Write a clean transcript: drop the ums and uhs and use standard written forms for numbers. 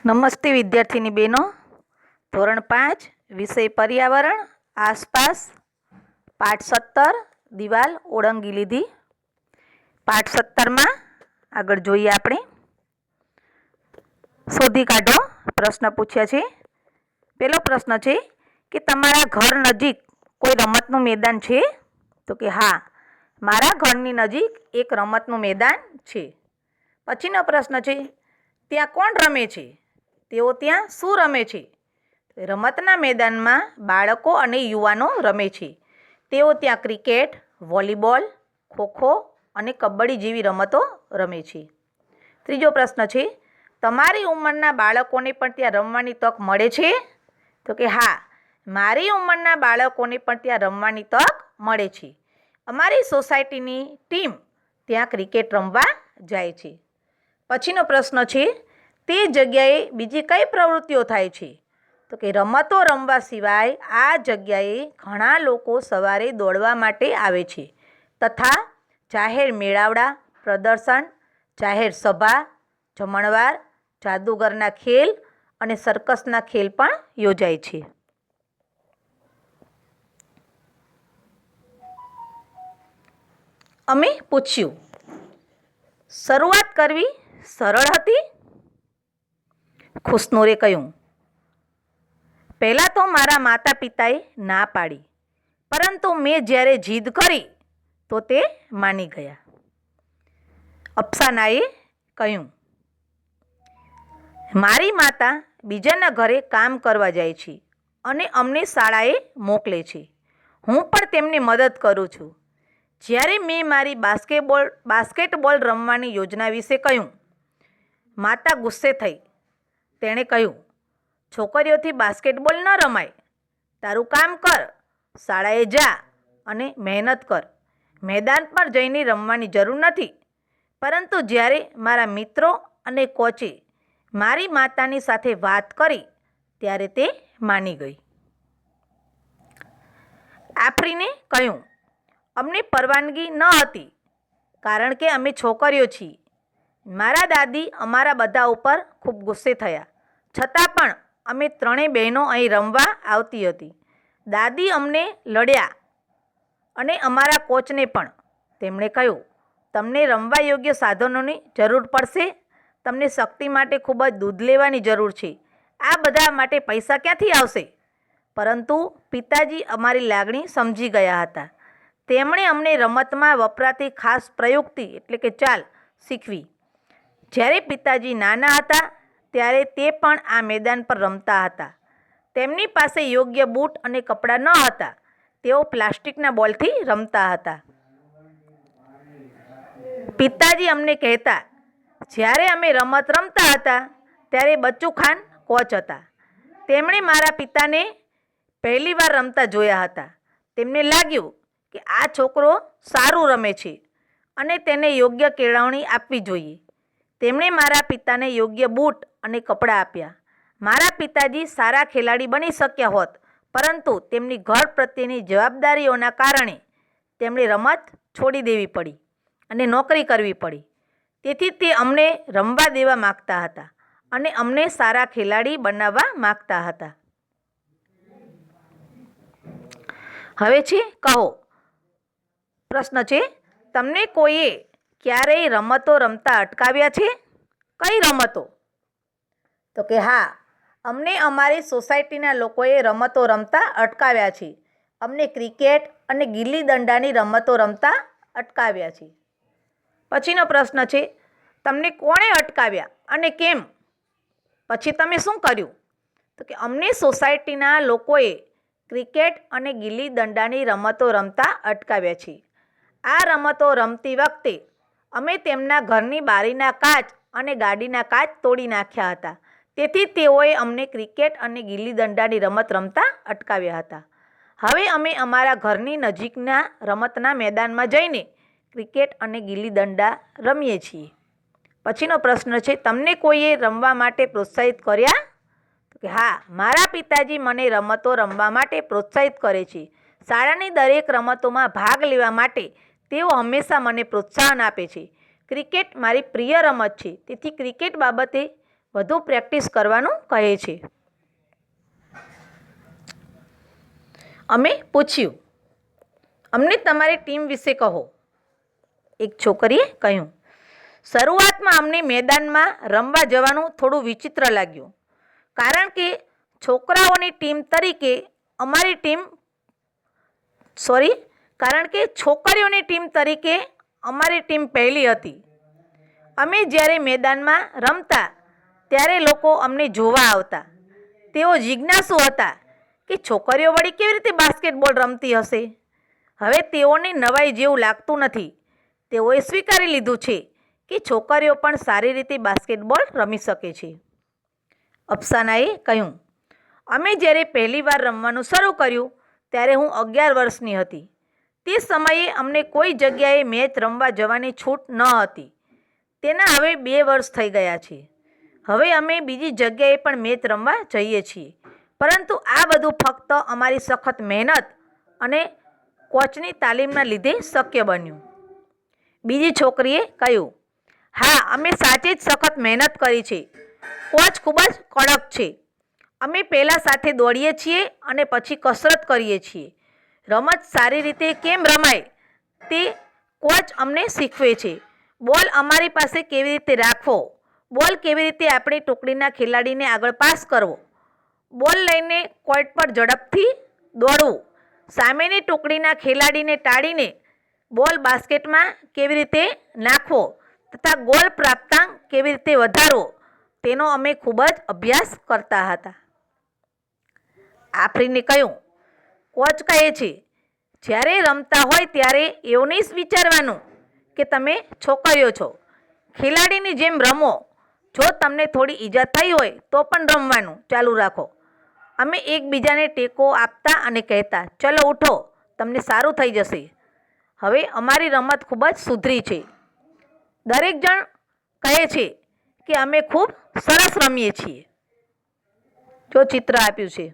નમસ્તે વિદ્યાર્થીની બહેનો. ધોરણ 5 વિષય પર્યાવરણ આસપાસ પાઠ 17 દિવાલ ઓળંગી લીધી. પાઠ 17માં આગળ જોઈએ આપણે. શોધી કાઢો પ્રશ્ન પૂછ્યા છે. પહેલો પ્રશ્ન છે કે તમારા ઘર નજીક કોઈ રમતનું મેદાન છે? તો કે હા, મારા ઘરની નજીક એક રમતનું મેદાન છે. પછીનો પ્રશ્ન છે ત્યાં કોણ રમે છે? તેઓ ત્યાં શું રમે છે? રમતના મેદાનમાં બાળકો અને યુવાનો રમે છે. તેઓ ત્યાં ક્રિકેટ, વોલીબોલ, ખોખો અને કબડ્ડી જેવી રમતો રમે છે. ત્રીજો પ્રશ્ન છે તમારી ઉંમરના બાળકોને પણ ત્યાં રમવાની તક મળે છે? તો કે હા, મારી ઉંમરના બાળકોને પણ ત્યાં રમવાની તક મળે છે. અમારી સોસાયટીની ટીમ ત્યાં ક્રિકેટ રમવા જાય છે. પછીનો પ્રશ્ન છે તે જગ્યાએ બીજી કઈ પ્રવૃત્તિઓ થાય છે? તો કે રમતો રમવા સિવાય આ જગ્યાએ ઘણા લોકો સવારે દોડવા માટે આવે છે તથા જાહેર મેળાવડા, પ્રદર્શન, જાહેર સભા, જમણવાર, જાદુગરના ખેલ અને સર્કસના ખેલ પણ યોજાય છે. અમે પૂછ્યું, શરૂઆત કરવી સરળ હતી? ખુશનુરે કહ્યું, પહેલાં તો મારા માતા પિતાએ ના પાડી, પરંતુ મેં જ્યારે જીદ કરી તો તે માની ગયા. અફસાનાએ કહ્યું, મારી માતા બીજાના ઘરે કામ કરવા જાય છે અને અમને શાળાએ મોકલે છે. હું પણ તેમને મદદ કરું છું. જ્યારે મેં મારી બાસ્કેટબોલ રમવાની યોજના વિશે કહ્યું, માતા ગુસ્સે થઈ. તેણે કહ્યું, છોકરીઓથી બાસ્કેટબોલ ન રમાય. તારું કામ કર, શાળાએ જા અને મહેનત કર. મેદાન પર જઈને રમવાની જરૂર નથી. પરંતુ જ્યારે મારા મિત્રો અને કોચે મારી માતાની સાથે વાત કરી ત્યારે તે માની ગઈ. આફરીને કહ્યું, અમને પરવાનગી ન હતી કારણ કે અમે છોકરીઓ છીએ. મારા દાદી અમારા બધા ઉપર ખૂબ ગુસ્સે થયા. છતાં પણ અમે ત્રણેય બહેનો અહીં રમવા આવતી હતી. દાદી અમને લડ્યા અને અમારા કોચને પણ. તેમણે કહ્યું, તમને રમવા યોગ્ય સાધનોની જરૂર પડશે. તમને શક્તિ માટે ખૂબ જ દૂધ લેવાની જરૂર છે. આ બધા માટે પૈસા ક્યાંથી આવશે? પરંતુ પિતાજી અમારી લાગણી સમજી ગયા હતા. તેમણે અમને રમતમાં વપરાતી ખાસ પ્રયુક્તિ એટલે કે ચાલ શીખવી. જ્યારે પિતાજી નાના હતા ત્યારે તે પણ આ મેદાન પર રમતા હતા. તેમની પાસે યોગ્ય બૂટ અને કપડાં ન હતા. તેઓ પ્લાસ્ટિકના બોલથી રમતા હતા. પિતાજી અમને કહેતા, જ્યારે અમે રમત રમતા હતા ત્યારે બચ્ચુ ખાન કોચ હતા. તેમણે મારા પિતાને પહેલીવાર રમતા જોયા હતા. તેમને લાગ્યું કે આ છોકરો સારું રમે છે અને તેને યોગ્ય કેળવણી આપવી જોઈએ. તેમણે મારા પિતાને યોગ્ય બૂટ અને કપડાં આપ્યા. મારા પિતાજી સારા ખેલાડી બની શક્યા હોત, પરંતુ તેમની ઘર પ્રત્યેની જવાબદારીઓના કારણે તેમણે રમત છોડી દેવી પડી અને નોકરી કરવી પડી. તેથી તે અમને રમવા દેવા માગતા હતા અને અમને સારા ખેલાડી બનાવવા માગતા હતા. હવે છે કહો. પ્રશ્ન છે તમને કોઈએ ક્યારેય રમતો રમતા અટકાવ્યા છે? કઈ રમતો? તો કે હા, અમને અમારી સોસાયટીના લોકોએ રમતો રમતા અટકાવ્યા છે. અમને ક્રિકેટ અને ગિલ્લી દંડાની રમતો રમતા અટકાવ્યા છે. પછીનો પ્રશ્ન છે તમને કોણે અટકાવ્યા અને કેમ? પછી તમે શું કર્યું? તો કે અમને સોસાયટીના લોકોએ ક્રિકેટ અને ગિલ્લી દંડાની રમતો રમતા અટકાવ્યા છે. આ રમતો રમતી વખતે અમે તેમના ઘરની બારીના કાચ અને ગાડીના કાચ તોડી નાખ્યા હતા. તેથી તેઓએ અમને ક્રિકેટ અને ગિલ્લી દંડાની રમત રમતા અટકાવ્યા હતા. હવે અમે અમારા ઘરની નજીકના રમતના મેદાનમાં જઈને ક્રિકેટ અને ગિલ્લી દંડા રમીએ છીએ. પછીનો પ્રશ્ન છે તમને કોઈએ રમવા માટે પ્રોત્સાહિત કર્યા? તો કે હા, મારા પિતાજી મને રમતો રમવા માટે પ્રોત્સાહિત કરે છે. શાળાની દરેક રમતોમાં ભાગ લેવા માટે તેઓ હંમેશા મને પ્રોત્સાહન આપે છે. ક્રિકેટ મારી પ્રિય રમત છે, તેથી ક્રિકેટ બાબતે વધુ પ્રેક્ટિસ કરવાનું કહે છે. અમે પૂછ્યું, અમને તમારી ટીમ વિશે કહો. એક છોકરીએ કહ્યું, શરૂઆતમાં અમને મેદાનમાં રમવા જવાનું થોડું વિચિત્ર લાગ્યું, કારણ કે છોકરીઓની ટીમ તરીકે અમારી ટીમ પહેલી હતી. અમે જ્યારે મેદાનમાં રમતા ત્યારે લોકો અમને જોવા આવતા. તેઓ જિજ્ઞાસુ હતા કે છોકરીઓ વળી કેવી રીતે બાસ્કેટબોલ રમતી હશે. હવે તેઓને નવાઈ જેવું લાગતું નથી. તેઓએ સ્વીકારી લીધું છે કે છોકરીઓ પણ સારી રીતે બાસ્કેટબોલ રમી શકે છે. અફસાનાએ કહ્યું, અમે જ્યારે પહેલીવાર રમવાનું શરૂ કર્યું ત્યારે હું 11 વર્ષની હતી. તે સમયે અમને કોઈ જગ્યાએ મેચ રમવા જવાની છૂટ ન હતી. તેના હવે 2 વર્ષ થઈ ગયા છે. હવે અમે બીજી જગ્યાએ પણ મેચ રમવા જઈએ છીએ, પરંતુ આ બધું ફક્ત અમારી સખત મહેનત અને કોચની તાલીમના લીધે શક્ય બન્યું. બીજી છોકરીએ કહ્યું, હા, અમે સાચે જ સખત મહેનત કરી છે. કોચ ખૂબ જ કડક છે. અમે પહેલાં સાથે દોડીએ છીએ અને પછી કસરત કરીએ છીએ. રમત સારી રીતે કેમ રમાય તે કોચ અમને શીખવે છે. બોલ અમારી પાસે કેવી રીતે રાખવો, બોલ કેવી રીતે આપણી ટુકડીના ખેલાડીને આગળ પાસ કરવો, બોલ લઈને કોર્ટ પર ઝડપથી દોડવું, સામેની ટુકડીના ખેલાડીને ટાળીને બોલ બાસ્કેટમાં કેવી રીતે નાખવો તથા ગોલ પ્રાપ્તાંક કેવી રીતે વધારવો, તેનો અમે ખૂબ જ અભ્યાસ કરતા હતા. આફરીને કહ્યું, કોચ કહે છે, જ્યારે રમતા હોય ત્યારે એવું નહીં વિચારવાનું કે તમે છોકરીઓ છો. ખેલાડીની જેમ રમો. જો તમને થોડી ઈજા થઈ હોય તો પણ રમવાનું ચાલુ રાખો. અમે એકબીજાને ટેકો આપતા અને કહેતા, ચલો ઉઠો, તમને સારું થઈ જશે. હવે અમારી રમત ખૂબ જ સુધરી છે. દરેક જણ કહે છે કે અમે ખૂબ સરસ રમીએ છીએ. જો ચિત્ર આપ્યું છે.